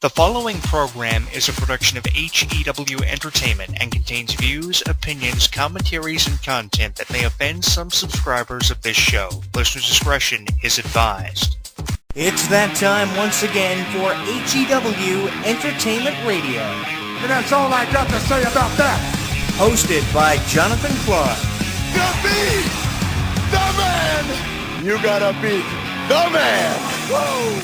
The following program is a production of HEW Entertainment and contains views, opinions, commentaries, and content that may offend some subscribers of this show. Listener discretion is advised. It's that time once again for HEW Entertainment Radio. And that's all I got to say about that. Hosted by Jonathan Clarke. The beat! The man! You gotta beat the man! Whoa!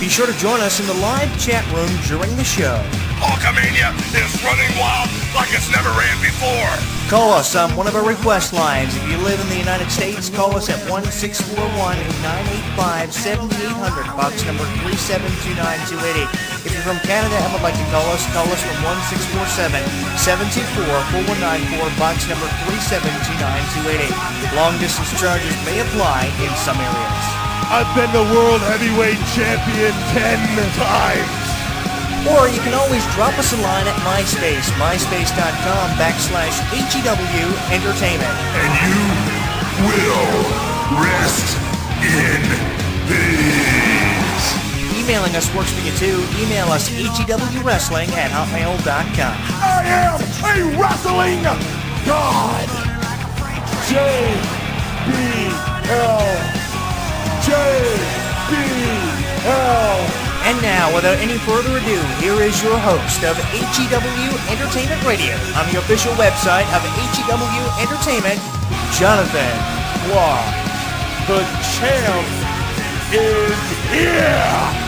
Be sure to join us in the live chat room during the show. Hulkamania is running wild like it's never ran before. Call us on one of our request lines. If you live in the United States, call us at 1-641-985-7800, box number 3729288. If you're from Canada and would like to call us from 1-647-724-4194, box number 3729288. Long distance charges may apply in some areas. I've been the world heavyweight champion 10 times. Or you can always drop us a line at MySpace, myspace.com/HEW Entertainment. And you will rest in peace. Emailing us works for you too. Email us hewwrestling@hotmail.com. I am a wrestling god. JBL. And now, without any further ado, here is your host of HEW Entertainment Radio on the official website of HEW Entertainment, Jonathan Clarke. The champ is here.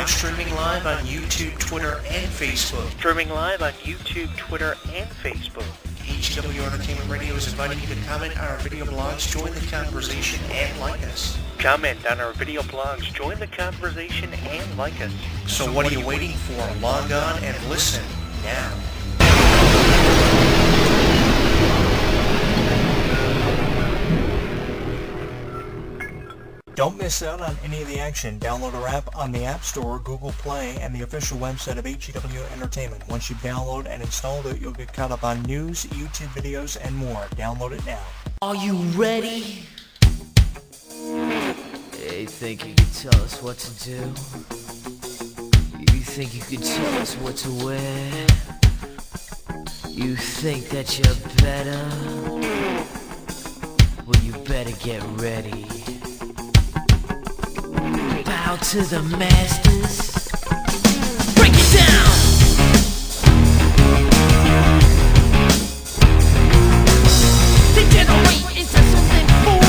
Streaming live on YouTube, Twitter, and Facebook. HEW Entertainment Radio is inviting you to comment on our video blogs, join the conversation, and like us. So what are you waiting for? Log on and listen now. Don't miss out on any of the action. Download our app on the App Store, Google Play, and the official website of HEW Entertainment. Once you download and install it, you'll get caught up on news, YouTube videos, and more. Download it now. Are you ready? You think you can tell us what to do? You think you can tell us what to wear? You think that you're better? Well, you better get ready. Bow to the masters. Break it down. Degenerate into something cool.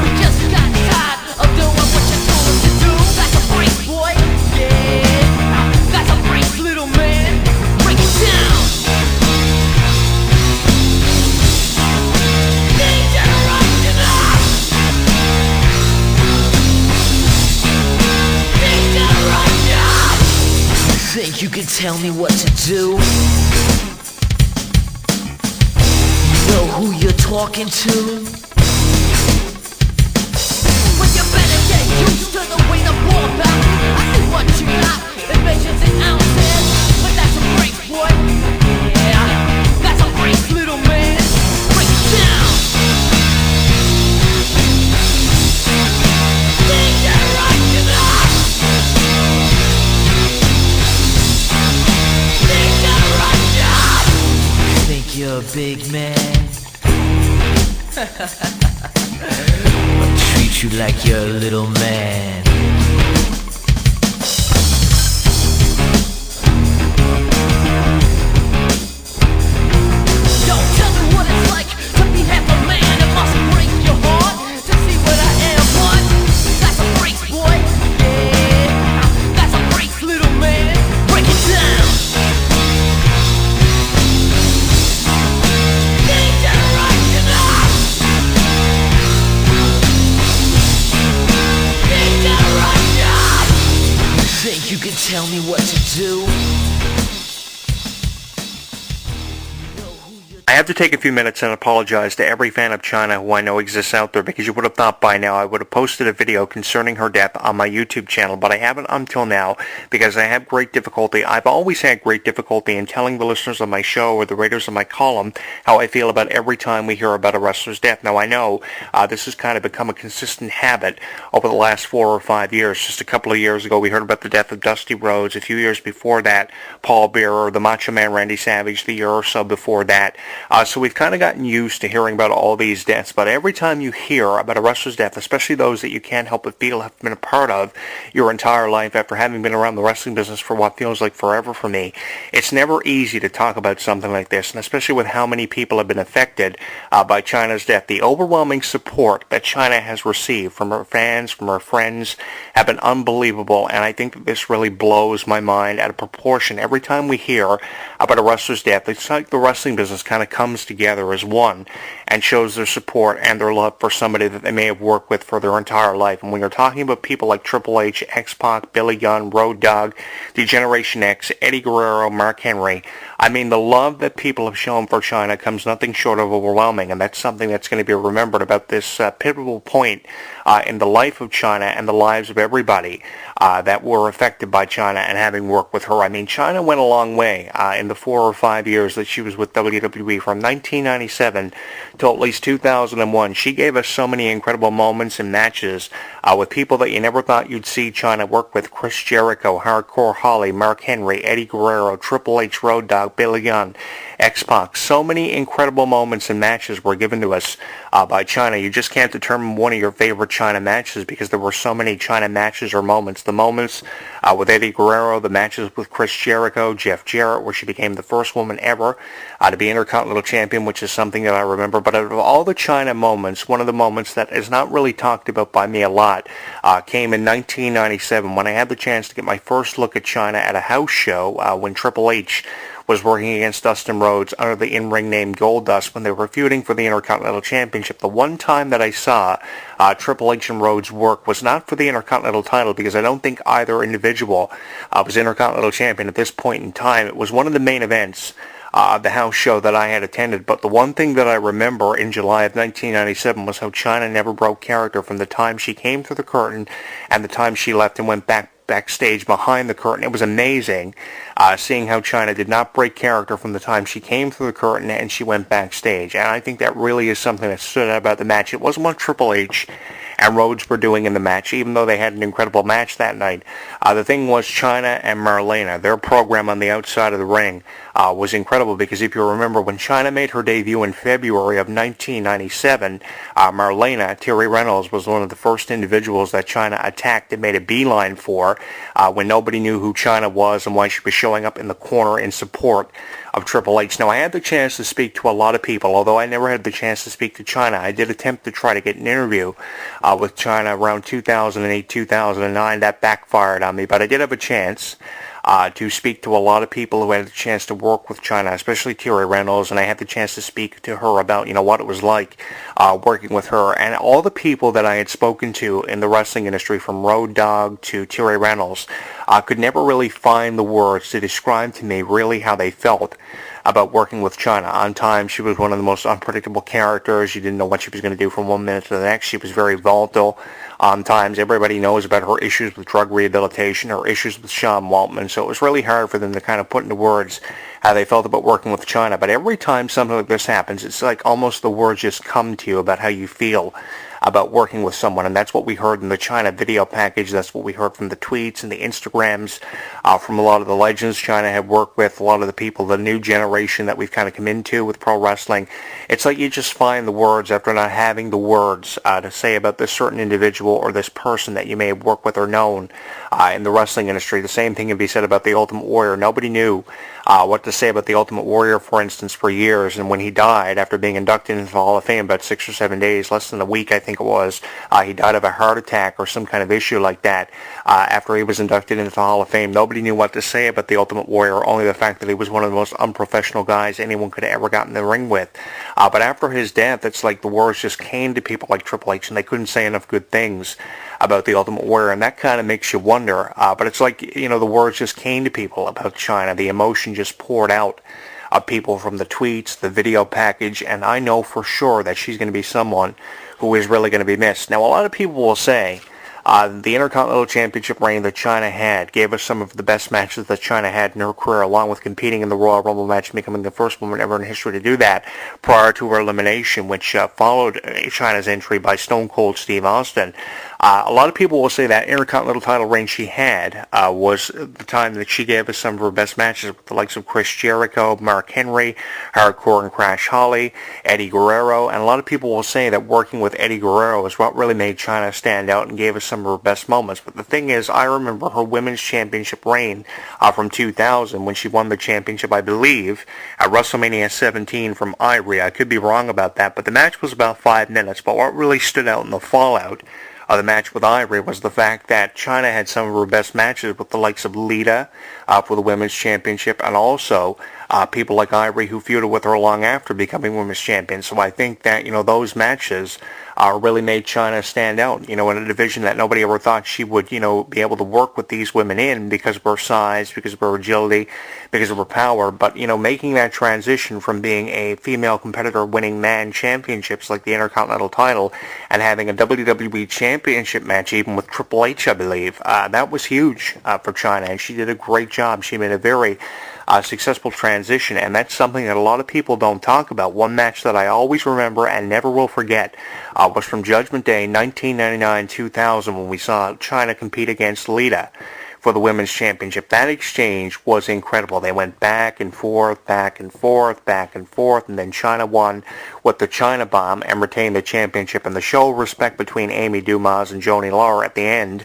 We just got tired of doing what you told us to do. That's a break, boy. Yeah, that's a break, little man. Break it down. Degeneration up. Think you can tell me what to do? Know who you're talking to? Well, you better get used to the way the ball bounces. I see what you got, it measures in ounces. But that's a break, boy. Yeah, that's a break, little man. Break it down. Degeneration up. Think you're a big man? I'll treat you like you're a little man. Don't tell me what it's like to be half a man. It must break your heart to see what I am, what? That's a break, boy. Yeah, that's a break, little man. Break it down. Degeneration. I have to take a few minutes and apologize to every fan of Chyna who I know exists out there, because you would have thought by now I would have posted a video concerning her death on my YouTube channel, but I haven't until now because I have great difficulty. I've always had great difficulty in telling the listeners of my show or the readers of my column how I feel about every time we hear about a wrestler's death. Now I know this has kind of become a consistent habit over the last 4 or 5 years. Just a couple of years ago we heard about the death of Dusty Rhodes. A few years before that, Paul Bearer, the Macho Man Randy Savage, the year or so before that. So we've kind of gotten used to hearing about all these deaths, but every time you hear about a wrestler's death, especially those that you can't help but feel have been a part of your entire life after having been around the wrestling business for what feels like forever for me, it's never easy to talk about something like this, and especially with how many people have been affected by Chyna's death. The overwhelming support that Chyna has received from her fans, from her friends, have been unbelievable, and I think that this really blows my mind out of proportion. Every time we hear about a wrestler's death, it's like the wrestling business kind of comes together as one and shows their support and their love for somebody that they may have worked with for their entire life. And when you're talking about people like Triple H, X-Pac, Billy Gunn, Road Dogg, Generation X, Eddie Guerrero, Mark Henry, I mean, the love that people have shown for Chyna comes nothing short of overwhelming, and that's something that's going to be remembered about this pivotal point in the life of Chyna and the lives of everybody that were affected by Chyna and having worked with her. I mean, Chyna went a long way in the 4 or 5 years that she was with WWE, from 1997 till at least 2001. She gave us so many incredible moments and matches with people that you never thought you'd see Chyna work with: Chris Jericho, Hardcore Holly, Mark Henry, Eddie Guerrero, Triple H, Road Dogg, Billy Gunn, X-Pac. So many incredible moments and matches were given to us by Chyna. You just can't determine one of your favorite Chyna matches because there were so many Chyna matches or moments. The moments with Eddie Guerrero, the matches with Chris Jericho, Jeff Jarrett, where she became the first woman ever to be Intercontinental Champion, which is something that I remember. But out of all the Chyna moments, one of the moments that is not really talked about by me a lot came in 1997 when I had the chance to get my first look at Chyna at a house show when Triple H was working against Dustin Rhodes under the in-ring name Goldust when they were feuding for the Intercontinental Championship. The one time that I saw Triple H and Rhodes work was not for the Intercontinental title, because I don't think either individual was Intercontinental Champion at this point in time. It was one of the main events of the house show that I had attended. But the one thing that I remember in July of 1997 was how Chyna never broke character from the time she came through the curtain and the time she left and went backstage behind the curtain. It was amazing seeing how Chyna did not break character from the time she came through the curtain and she went backstage. And I think that really is something that stood out about the match. It wasn't what Triple H and Rhodes were doing in the match, even though they had an incredible match that night. The thing was Chyna and Marlena. Their program on the outside of the ring was incredible, because if you remember, when Chyna made her debut in February of 1997, Marlena, Terry Reynolds, was one of the first individuals that Chyna attacked and made a beeline for when nobody knew who Chyna was and why she was showing up in the corner in support of Triple H. Now, I had the chance to speak to a lot of people. Although I never had the chance to speak to Chyna, I did attempt to try to get an interview with Chyna around 2008, 2009. That backfired on me, but I did have a chance to speak to a lot of people who had the chance to work with Chyna, especially Terry Reynolds, and I had the chance to speak to her about, what it was like working with her. And all the people that I had spoken to in the wrestling industry, from Road Dogg to Terry Reynolds, could never really find the words to describe to me really how they felt about working with Chyna. On time, she was one of the most unpredictable characters. You didn't know what she was going to do from one minute to the next. She was very volatile. On times, everybody knows about her issues with drug rehabilitation, her issues with Sean Waltman, so it was really hard for them to kind of put into words how they felt about working with Chyna. But every time something like this happens, it's like almost the words just come to you about how you feel about working with someone, and that's what we heard in the Chyna video package. That's what we heard from the tweets and the Instagrams from a lot of the legends Chyna had worked with, a lot of the people, the new generation that we've kind of come into with pro wrestling. It's like you just find the words after not having the words to say about this certain individual or this person that you may have worked with or known in the wrestling industry. The same thing can be said about the Ultimate Warrior. Nobody knew what to say about the Ultimate Warrior, for instance, for years, and when he died after being inducted into the Hall of Fame about 6 or 7 days, less than a week I think it was, he died of a heart attack or some kind of issue like that after he was inducted into the Hall of Fame. Nobody knew what to say about the Ultimate Warrior, only the fact that he was one of the most unprofessional guys anyone could have ever gotten in the ring with. But after his death, it's like the words just came to people like Triple H, and they couldn't say enough good things about the Ultimate Warrior, and that kind of makes you wonder. But it's like, the words just came to people about Chyna. The emotion just poured out people from the tweets, the video package, and I know for sure that she's going to be someone who is really going to be missed. Now, a lot of people will say the Intercontinental Championship reign that Chyna had gave us some of the best matches that Chyna had in her career, along with competing in the Royal Rumble match, becoming the first woman ever in history to do that prior to her elimination, which followed Chyna's entry by Stone Cold Steve Austin. A lot of people will say that Intercontinental title reign she had was the time that she gave us some of her best matches with the likes of Chris Jericho, Mark Henry, Hardcore and Crash Holly, Eddie Guerrero, and a lot of people will say that working with Eddie Guerrero is what really made Chyna stand out and gave us some of her best moments. But the thing is, I remember her women's championship reign from 2000 when she won the championship, I believe, at WrestleMania 17 from Ivory. I could be wrong about that, but the match was about 5 minutes. But what really stood out in the fallout the match with Ivory was the fact that Chyna had some of her best matches with the likes of Lita for the Women's Championship, and also people like Ivory who feuded with her long after becoming Women's Champion. So I think that, those matches really made Chyna stand out, in a division that nobody ever thought she would, be able to work with these women in because of her size, because of her agility, because of her power. But, making that transition from being a female competitor winning man championships like the Intercontinental title and having a WWE Championship match even with Triple H, I believe, that was huge for Chyna, and she did a great job. She made a very successful transition, and that's something that a lot of people don't talk about. One match that I always remember and never will forget was from Judgment Day 1999-2000 when we saw Chyna compete against Lita for the Women's Championship. That exchange was incredible. They went back and forth, back and forth, back and forth, and then Chyna won with the Chyna Bomb and retained the championship. And the show of respect between Amy Dumas and Joanie Laurer at the end,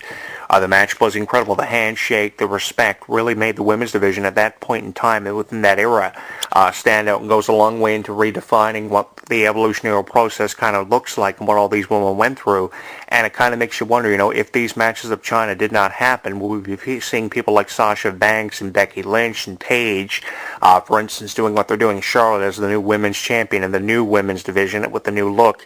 the match was incredible. The handshake, the respect really made the women's division at that point in time and within that era stand out, and goes a long way into redefining what the evolutionary process kind of looks like and what all these women went through. And it kind of makes you wonder, if these matches of Chyna did not happen, would we be seeing people like Sasha Banks and Becky Lynch and Paige, for instance, doing what they're doing? Charlotte as the new women's champion in the new women's division with the new look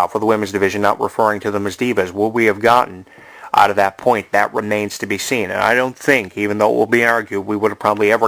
for the women's division, not referring to them as divas. Would we have gotten out of that point? That remains to be seen. And I don't think, even though it will be argued, we would have probably ever